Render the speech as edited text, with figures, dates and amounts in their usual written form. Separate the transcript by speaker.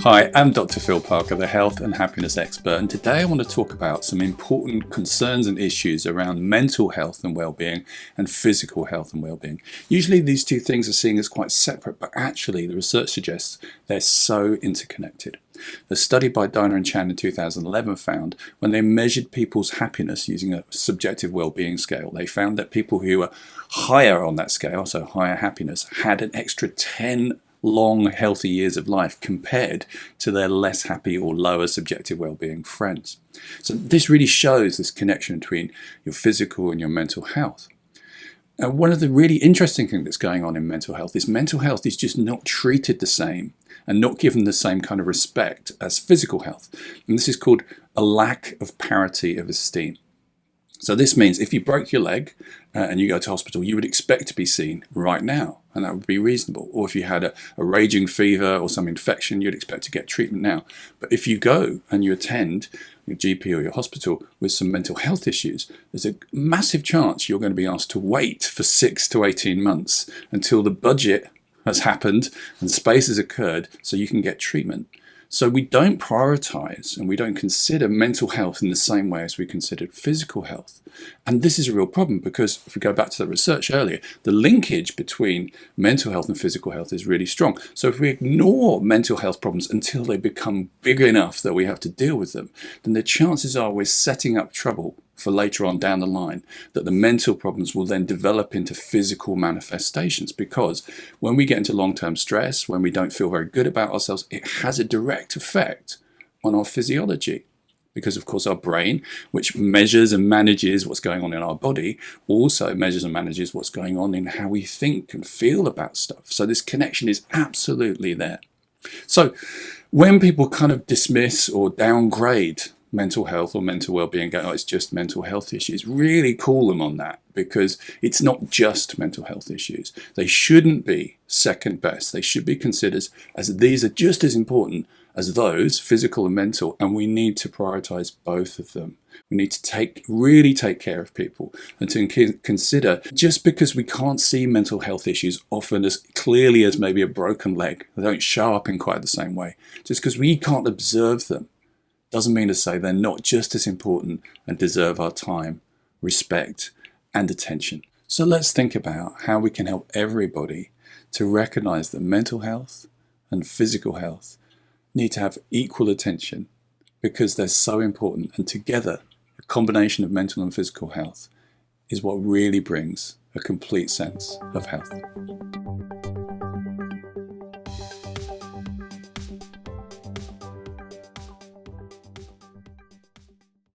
Speaker 1: Hi, I'm Dr. Phil Parker, the health and happiness expert, and today I want to talk about some important concerns and issues around mental health and well-being and physical health and well-being. Usually these two things are seen as quite separate, but actually the research suggests they're so interconnected. The study by Diner and Chan in 2011 found when they measured people's happiness using a subjective well-being scale, they found that people who were higher on that scale, so higher happiness, had an extra 10 long, healthy years of life compared to their less happy or lower subjective well-being friends. So this really shows this connection between your physical and your mental health. And one of the really interesting things that's going on in mental health is just not treated the same and not given the same kind of respect as physical health. And this is called a lack of parity of esteem. So this means if you broke your leg and you go to hospital, you would expect to be seen right now, and that would be reasonable. Or if you had a raging fever or some infection, you'd expect to get treatment now. But if you go and you attend your GP or your hospital with some mental health issues, there's a massive chance you're going to be asked to wait for 6 to 18 months until the budget has happened and space has occurred so you can get treatment. So we don't prioritize and we don't consider mental health in the same way as we considered physical health. And this is a real problem because if we go back to the research earlier, the linkage between mental health and physical health is really strong. So if we ignore mental health problems until they become big enough that we have to deal with them, then the chances are we're setting up trouble for later on down the line, that the mental problems will then develop into physical manifestations, because when we get into long-term stress, when we don't feel very good about ourselves, it has a direct effect on our physiology. Because of course our brain, which measures and manages what's going on in our body, also measures and manages what's going on in how we think and feel about stuff. So this connection is absolutely there. So when people kind of dismiss or downgrade mental health or mental well-being, go, oh, it's just mental health issues, really call them on that, because it's not just mental health issues. They shouldn't be second best. They should be considered as these are just as important as those, physical and mental, and we need to prioritize both of them. We need to really take care of people and to consider, just because we can't see mental health issues often as clearly as maybe a broken leg, they don't show up in quite the same way, just because we can't observe them doesn't mean to say they're not just as important and deserve our time, respect, and attention. So let's think about how we can help everybody to recognize that mental health and physical health need to have equal attention because they're so important, and together, a combination of mental and physical health is what really brings a complete sense of health.